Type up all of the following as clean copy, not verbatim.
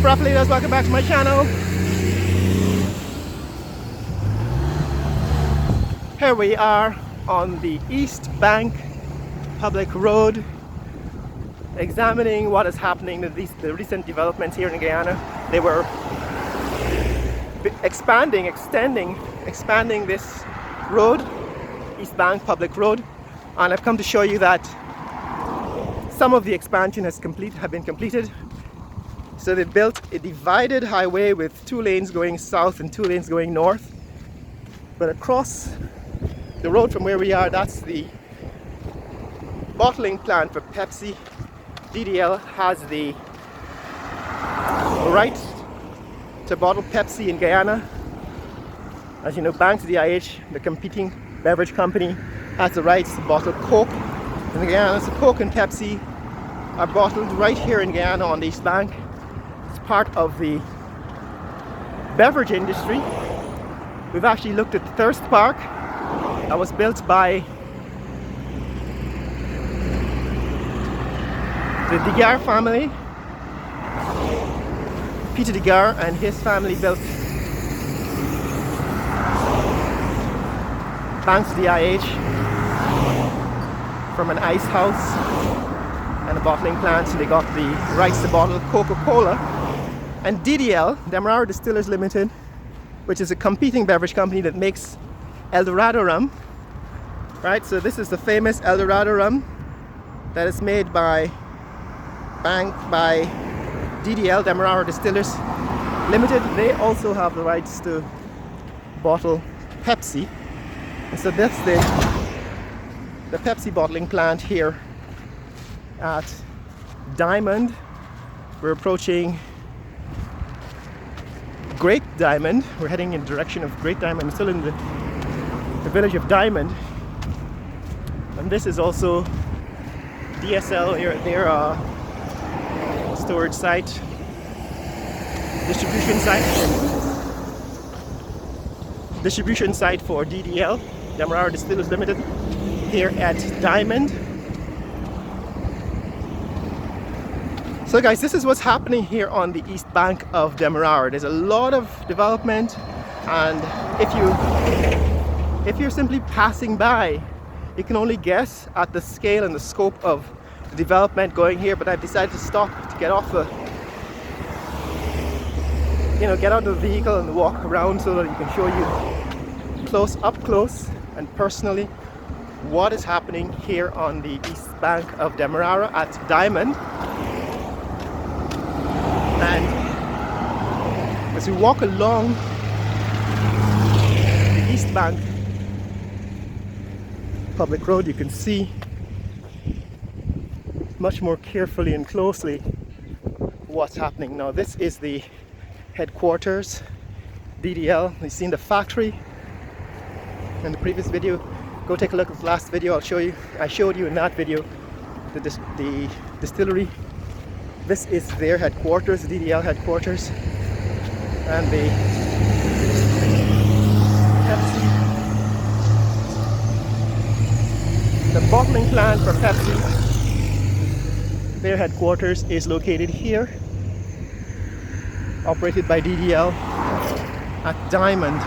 Leaders, welcome back to my channel. Here we are on the East Bank Public Road, examining what is happening, the recent developments here in Guyana. They were expanding this road, East Bank Public Road, and I've come to show you that some of the expansion have been completed. So they built a divided highway with 2 lanes going south and 2 lanes going north. But across the road from where we are, that's the bottling plant for Pepsi. DDL has the right to bottle Pepsi in Guyana. As you know, Banks DIH, the competing beverage company, has the rights to bottle Coke in Guyana. So Coke and Pepsi are bottled right here in Guyana on the East Bank. It's part of the beverage industry. We've actually looked at the Thirst Park that was built by the Degar family. Peter Degar and his family built Banks DIH from an ice house and a bottling plant, so they got the rights to bottle Coca-Cola. And DDL, Demerara Distillers Limited, which is a competing beverage company that makes El Dorado rum, right? So this is the famous El Dorado rum that is made by DDL, Demerara Distillers Limited. They also have the rights to bottle Pepsi. And so that's the Pepsi bottling plant here at Diamond. We're approaching Great Diamond. We're heading in the direction of Great Diamond. I'm still in the village of Diamond. And this is also DSL, their storage site, distribution site for DDL, Demerara Distillers Limited, here at Diamond. So guys, this is what's happening here on the East Bank of Demerara. There's a lot of development, and if you're simply passing by, you can only guess at the scale and the scope of the development going here. But I've decided to stop to get off get out of the vehicle and walk around so that you can show you up close and personally what is happening here on the East Bank of Demerara at Diamond. And as we walk along the East Bank Public Road, you can see much more carefully and closely what's happening. Now this is the headquarters, DDL. You've seen the factory in the previous video. Go take a look at the last video. I showed you in that video the distillery. This is their headquarters, DDL headquarters, and the Pepsi, the bottling plant for Pepsi, their headquarters is located here, operated by DDL at Diamond.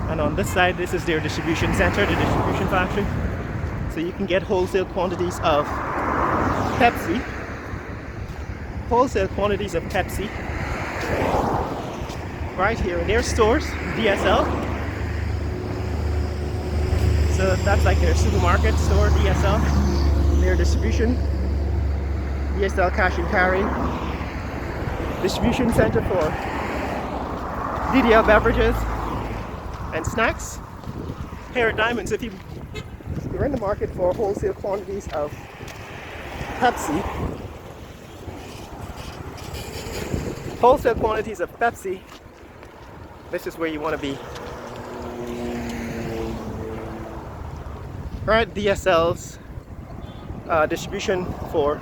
And on this side, this is their distribution center, the distribution factory. So you can get wholesale quantities of Pepsi. Right here in their stores, DSL. So that's like their supermarket store, DSL. Their distribution, DSL cash and carry. Distribution center for DDL beverages and snacks here at Diamond. So if you're in the market for wholesale quantities of Pepsi, this is where you want to be. Alright, DSL's distribution for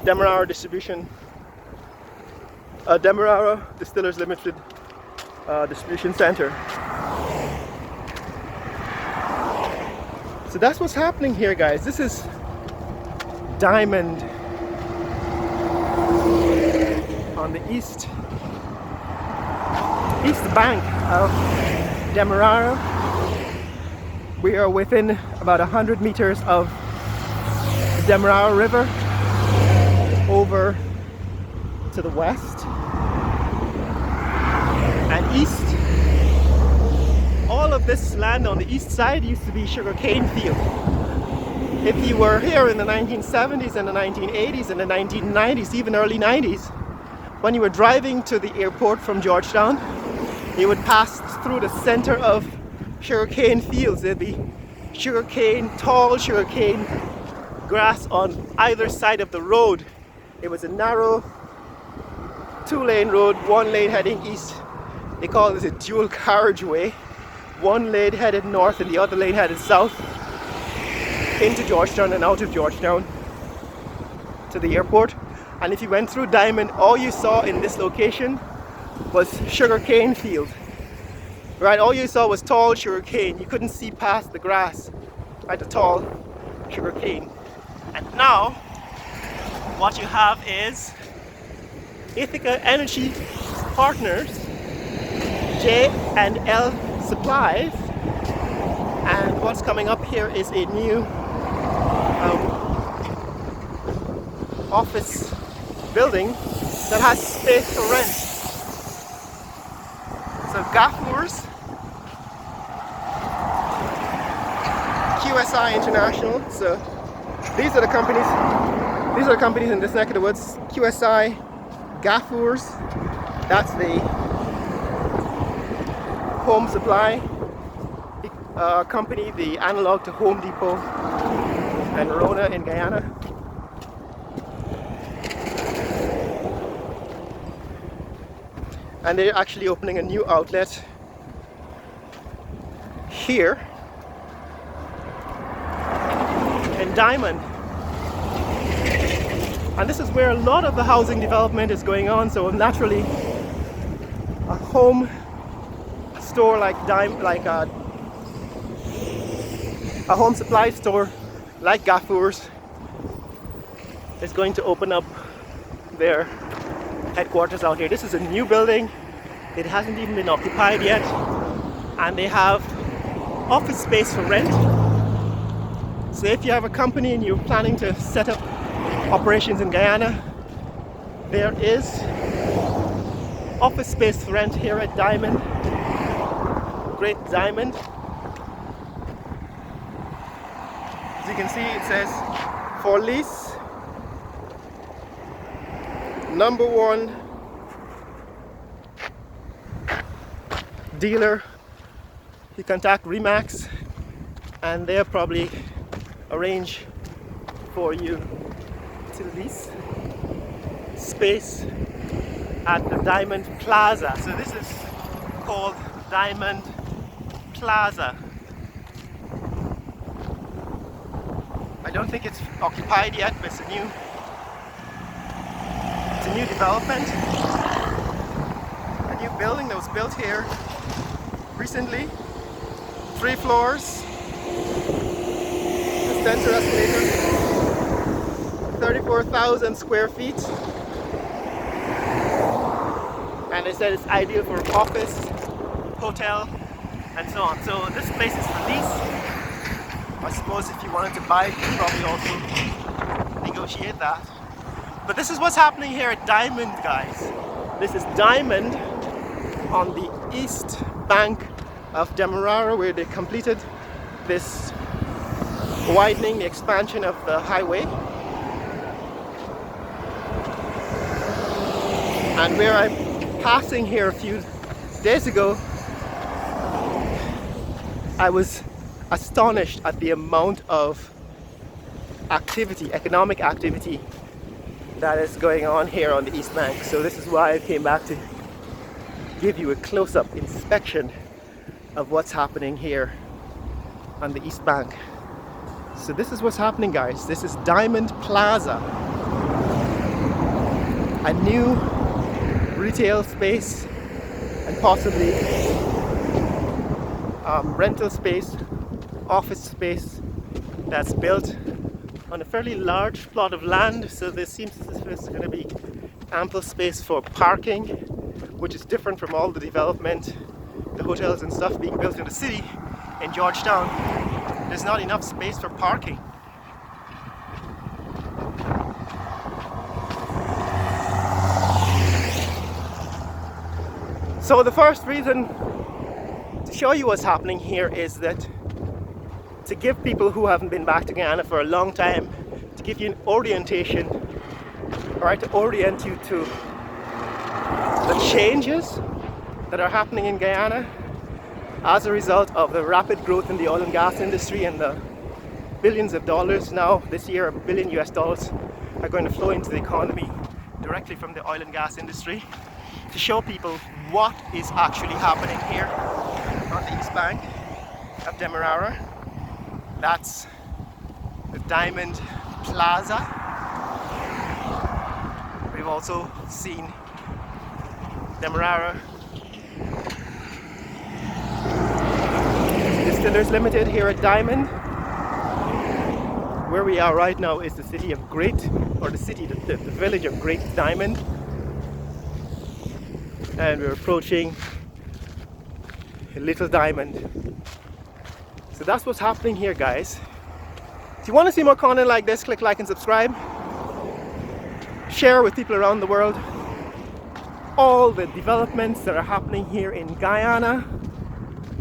Demerara Distillers Limited distribution center. So that's what's happening here, guys. This is Diamond on the east bank of Demerara. We are within about 100 meters of the Demerara River over to the west and east. All of this land on the east side used to be sugarcane field. If you were here in the 1970s and the 1980s and the 1990s, even early 90s, when you were driving to the airport from Georgetown, you would pass through the center of sugarcane fields. There'd be tall sugarcane grass on either side of the road. It was a narrow 2-lane road, 1 lane heading east. They call this a dual carriageway. 1 lane headed north and the other lane headed south into Georgetown and out of Georgetown to the airport. And if you went through Diamond, all you saw in this location was sugarcane field. Right, all you saw was tall sugarcane. You couldn't see past the grass, right, the tall sugarcane. And now, what you have is Ithaca Energy Partners, J&L Supplies, and what's coming up here is a new office building that has space for rent. So Gaffurs, QSI International. So these are the companies in this neck of the woods. QSI, Gaffurs, that's the home supply company, the analog to Home Depot and Rona in Guyana. And they're actually opening a new outlet here in Diamond. And this is where a lot of the housing development is going on, so naturally a home store like a home supply store like Gaffurs is going to open up their headquarters out here. This is a new building. It hasn't even been occupied yet, and they have office space for rent. So if you have a company and you're planning to set up operations in Guyana, there is office space for rent here at Diamond, Great Diamond. As you can see, it says for lease, #1 dealer. You contact Remax and they'll probably arrange for you to lease space at the Diamond Plaza. So this is called Diamond Plaza. I don't think it's occupied yet, but it's a new development, a new building that was built here recently. 3 floors, a center escalator, 34,000 square feet, and they said it's ideal for office, hotel, and so on. So this place is for lease. I suppose if you wanted to buy, you could probably also negotiate that. But this is what's happening here at Diamond, guys. This is Diamond on the East Bank of Demerara, where they completed this widening, the expansion of the highway. And where I'm passing here a few days ago, I was astonished at the amount of activity, economic activity, that is going on here on the East Bank. So this is why I came back to give you a close-up inspection of what's happening here on the East Bank. So this is what's happening, guys. This is Diamond Plaza, a new retail space and possibly rental space, office space that's built on a fairly large plot of land. So this seems as if it's going to be ample space for parking, which is different from all the development, the hotels and stuff being built in the city in Georgetown. There's not enough space for parking. So the first reason to show you what's happening here is that to give people who haven't been back to Guyana for a long time, to give you an orientation, or to orient you to the changes that are happening in Guyana as a result of the rapid growth in the oil and gas industry, and the billions of dollars now this year, $1 billion US are going to flow into the economy directly from the oil and gas industry, to show people what is actually happening here on the East Bank of Demerara. That's the Diamond Plaza. We've also seen Demerara Distillers Limited here at Diamond. Where we are right now is the city of Great, or the village of Great Diamond. And we're approaching Little Diamond. So that's what's happening here, guys. If you want to see more content like this, click like and subscribe. Share with people around the world all the developments that are happening here in Guyana,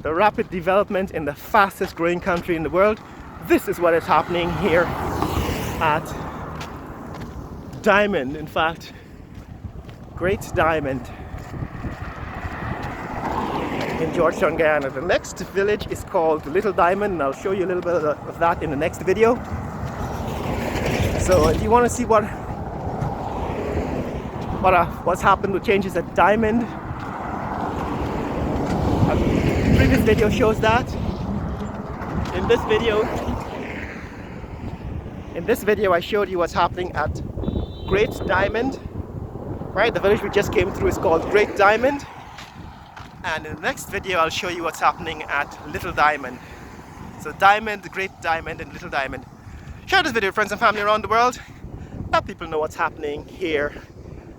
the rapid development in the fastest growing country in the world. This is what is happening here at Diamond. In fact, Great Diamond in Georgetown, Guyana. The next village is called Little Diamond, and I'll show you a little bit of that in the next video. So if you want to see what's happened with changes at Diamond, the previous video shows that. In this video I showed you what's happening at Great Diamond. Right, the village we just came through is called Great Diamond. And in the next video I'll show you what's happening at Little Diamond. So Diamond, Great Diamond and Little Diamond. Share this video with friends and family around the world. Let people know what's happening here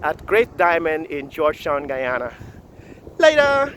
at Great Diamond in Georgetown, Guyana. Later!